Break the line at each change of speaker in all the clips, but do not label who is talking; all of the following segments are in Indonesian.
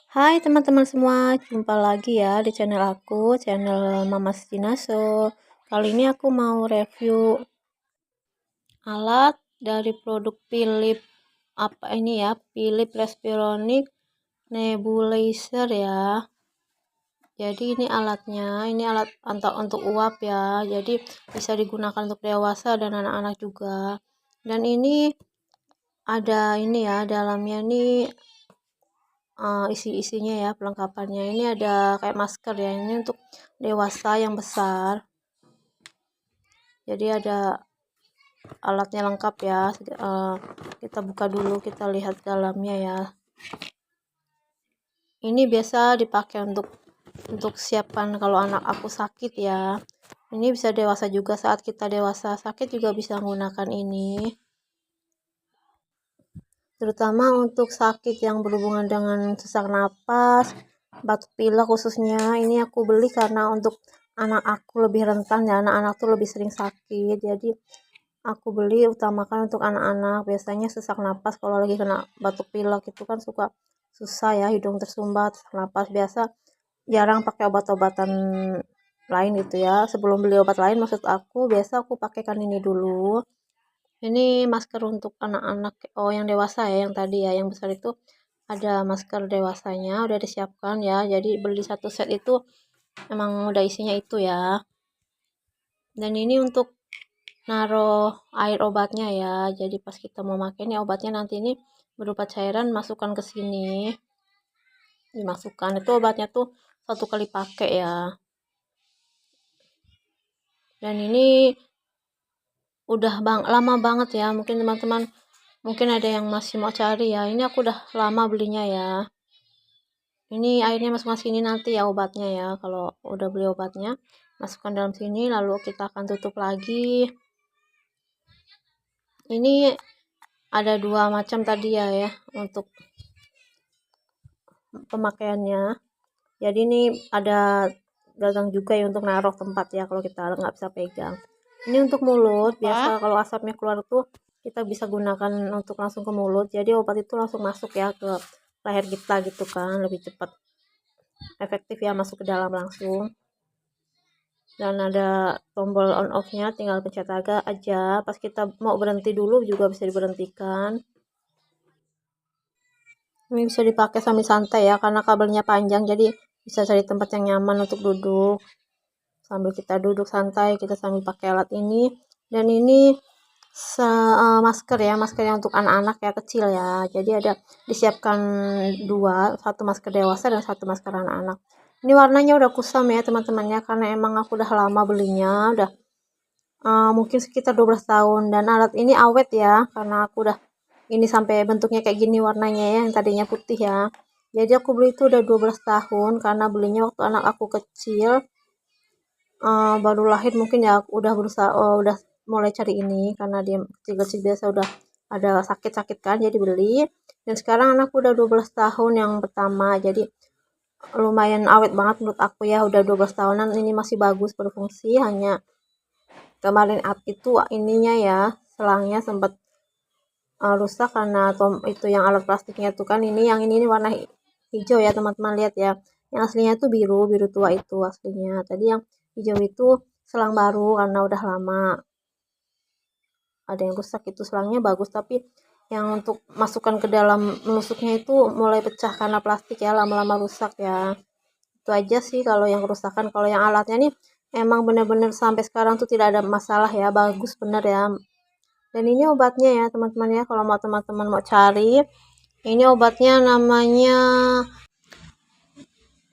Hai teman-teman semua, jumpa lagi ya di channel aku, channel Mama Stinaso. Kali ini aku mau review alat dari produk Philips apa ini ya, Philips Respironics Nebulizer ya. Jadi ini alatnya, ini alat untuk uap ya. Jadi bisa digunakan untuk dewasa dan anak-anak juga. Dan ini ada ini ya, dalamnya nih isi-isinya ya, perlengkapannya ini ada kayak masker ya, ini untuk dewasa yang besar. Jadi ada alatnya lengkap ya. Kita buka dulu, kita lihat dalamnya ya. Ini biasa dipakai untuk siapkan kalau anak aku sakit ya. Ini bisa dewasa juga, saat kita dewasa sakit juga bisa menggunakan ini, terutama untuk sakit yang berhubungan dengan sesak napas, batuk pilek khususnya. Ini aku beli karena untuk anak aku lebih rentan ya, anak-anak tuh lebih sering sakit, jadi aku beli utamakan untuk anak-anak. Biasanya sesak napas kalau lagi kena batuk pilek itu kan suka susah ya, hidung tersumbat, sesak napas. Biasa jarang pakai obat-obatan lain gitu ya. Sebelum beli obat lain maksud aku, biasa aku pakaikan ini dulu. Ini masker untuk anak-anak, oh yang dewasa ya, yang tadi ya, yang besar itu ada masker dewasanya, udah disiapkan ya. Jadi beli satu set itu emang udah isinya itu ya. Dan ini untuk naruh air obatnya ya. Jadi pas kita mau pakai ini obatnya nanti ini berupa cairan, masukkan ke sini. Dimasukkan itu obatnya tuh satu kali pakai ya. Dan ini udah lama banget ya, mungkin teman-teman mungkin ada yang masih mau cari ya. Ini aku udah lama belinya ya. Ini airnya masuk sini nanti ya obatnya ya. Kalau udah beli obatnya, masukkan dalam sini, lalu kita akan tutup lagi. Ini ada dua macam tadi ya untuk pemakaiannya. Jadi ini ada gagang juga ya untuk naruh tempat ya kalau kita nggak bisa pegang. Ini untuk mulut, biasa kalau asapnya keluar tuh kita bisa gunakan untuk langsung ke mulut. Jadi obat itu langsung masuk ya ke leher kita gitu kan, lebih cepat efektif ya, masuk ke dalam langsung. Dan ada tombol on off nya, tinggal pencet agak aja. Pas kita mau berhenti dulu juga bisa diberhentikan. Ini bisa dipakai sambil santai ya, karena kabelnya panjang, jadi bisa cari tempat yang nyaman untuk duduk. Sambil kita duduk santai, kita sambil pakai alat ini. Dan ini masker ya, masker yang untuk anak-anak ya, kecil ya. Jadi ada disiapkan dua, satu masker dewasa dan satu masker anak-anak. Ini warnanya udah kusam ya teman-temannya, karena emang aku udah lama belinya, udah mungkin sekitar 12 tahun. Dan alat ini awet ya, karena aku udah ini sampai bentuknya kayak gini warnanya ya, yang tadinya putih ya. Jadi aku beli itu udah 12 tahun, karena belinya waktu anak aku kecil, baru lahir mungkin ya, udah berusaha udah mulai cari ini, karena dia kecil-kecil biasa udah ada sakit-sakit kan, jadi beli. Dan sekarang anakku udah 12 tahun yang pertama, jadi lumayan awet banget menurut aku ya, udah 12 tahunan ini masih bagus berfungsi. Hanya kemarin itu ininya ya, selangnya sempat rusak karena itu yang alat plastiknya tuh kan, ini yang ini warna hijau ya teman-teman, lihat ya, yang aslinya tuh biru biru tua itu aslinya. Tadi yang hijau itu selang baru karena udah lama, ada yang rusak itu selangnya bagus, tapi yang untuk masukkan ke dalam menusuknya itu mulai pecah karena plastik ya, lama-lama rusak ya. Itu aja sih kalau yang kerusakan. Kalau yang alatnya nih emang bener-bener sampai sekarang tuh tidak ada masalah ya, bagus bener ya. Dan ini obatnya ya teman-teman ya, kalau mau teman-teman mau cari, ini obatnya namanya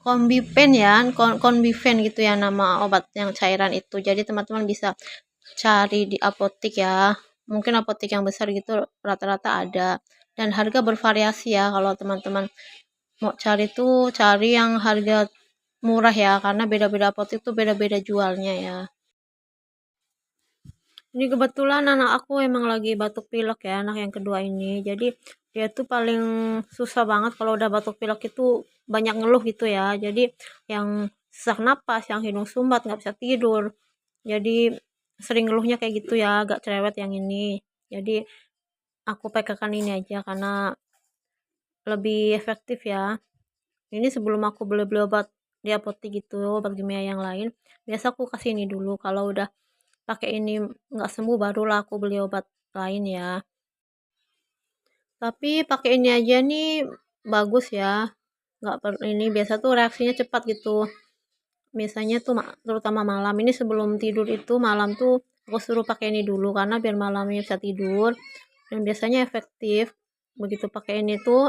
Combifen ya, Combifen gitu ya nama obat yang cairan itu. Jadi teman-teman bisa cari di apotek ya, mungkin apotek yang besar gitu rata-rata ada, dan harga bervariasi ya. Kalau teman-teman mau cari tuh cari yang harga murah ya, karena beda-beda apotek tuh beda-beda jualnya ya. Ini kebetulan anak aku emang lagi batuk pilek ya, anak yang kedua ini. Jadi dia tuh paling susah banget kalau udah batuk pilek itu, banyak ngeluh gitu ya. Jadi yang sesak napas, yang hidung sumbat, nggak bisa tidur. Jadi sering ngeluhnya kayak gitu ya, agak cerewet yang ini. Jadi aku pakaikan ini aja karena lebih efektif ya. Ini sebelum aku beli-beli obat di apotek gitu, obat kimia yang lain, biasa aku kasih ini dulu, kalau udah pakai ini nggak sembuh barulah aku beli obat lain ya. Tapi pakai ini aja nih bagus ya, nggak perlu ini biasa tuh reaksinya cepat gitu. Biasanya tuh terutama malam ini sebelum tidur itu malam tuh aku suruh pakai ini dulu karena biar malamnya bisa tidur, dan biasanya efektif. Begitu pakai ini tuh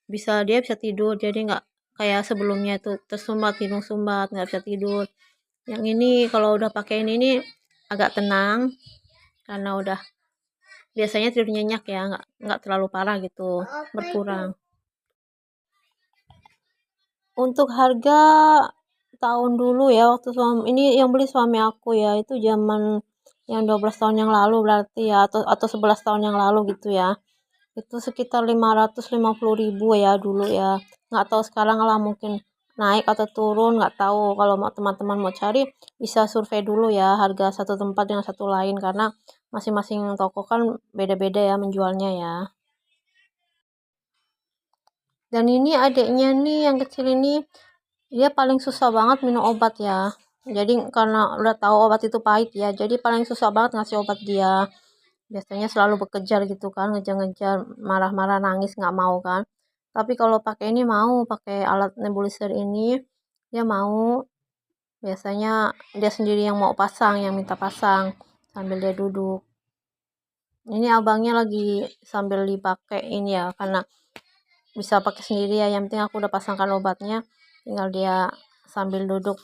dia bisa tidur, jadi nggak kayak sebelumnya itu tersumbat, hidung sumbat, nggak bisa tidur. Yang ini kalau udah pakai ini nih agak tenang karena udah biasanya tidur nyenyak ya, nggak terlalu parah gitu, berkurang. Untuk harga tahun dulu ya, waktu ini yang beli suami aku ya, itu zaman yang 12 tahun yang lalu berarti ya, atau 11 tahun yang lalu gitu ya. Itu sekitar 550.000 ya dulu ya. Nggak tahu sekarang lah, mungkin naik atau turun, nggak tahu. Kalau mau teman-teman mau cari bisa survei dulu ya harga satu tempat dengan satu lain, karena masing-masing toko kan beda-beda ya menjualnya ya. Dan ini adiknya nih yang kecil ini, dia paling susah banget minum obat ya. Jadi karena udah tahu obat itu pahit ya, jadi paling susah banget ngasih obat dia. Biasanya selalu bekejar gitu kan, ngejar-ngejar, marah-marah, nangis, nggak mau kan. Tapi kalau pakai ini mau, pakai alat nebulizer ini, dia mau. Biasanya dia sendiri yang mau pasang, yang minta pasang sambil dia duduk. Ini abangnya lagi sambil dipakai ini ya, karena bisa pakai sendiri ya. Yang penting aku udah pasangkan obatnya, tinggal dia sambil duduk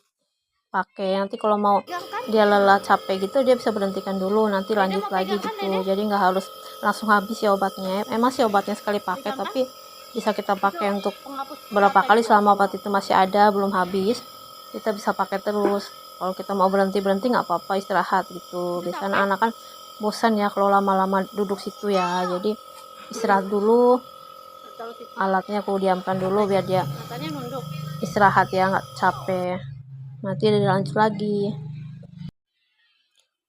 pakai. Nanti kalau mau dia lelah capek gitu, dia bisa berhentikan dulu, nanti lanjut lagi gitu. Jadi nggak harus langsung habis ya obatnya. Emang sih obatnya sekali pakai, tapi bisa kita pakai untuk berapa kali selama obat itu masih ada, belum habis, kita bisa pakai terus. Kalau kita mau berhenti nggak apa-apa, istirahat gitu. Biasanya anak kan bosan ya kalau lama-lama duduk situ ya, jadi istirahat dulu, alatnya aku diamkan dulu biar dia istirahat ya, nggak capek, nanti dilanjut lagi.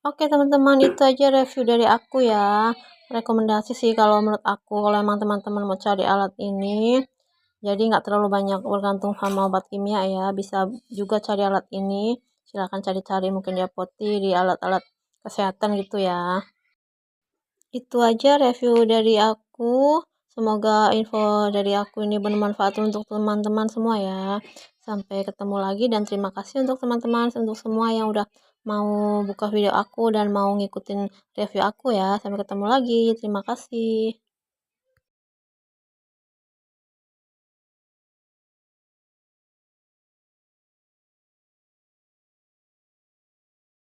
Oke teman-teman, itu aja review dari aku ya. Rekomendasi sih kalau menurut aku, kalau emang teman-teman mau cari alat ini, jadi nggak terlalu banyak bergantung sama obat kimia ya, bisa juga cari alat ini. Silahkan cari-cari mungkin di apotek, di alat-alat kesehatan gitu ya. Itu aja review dari aku. Semoga info dari aku ini bermanfaat untuk teman-teman semua ya. Sampai ketemu lagi, dan terima kasih untuk teman-teman, untuk semua yang udah mau buka video aku dan mau ngikutin review aku ya. Sampai ketemu lagi. Terima kasih.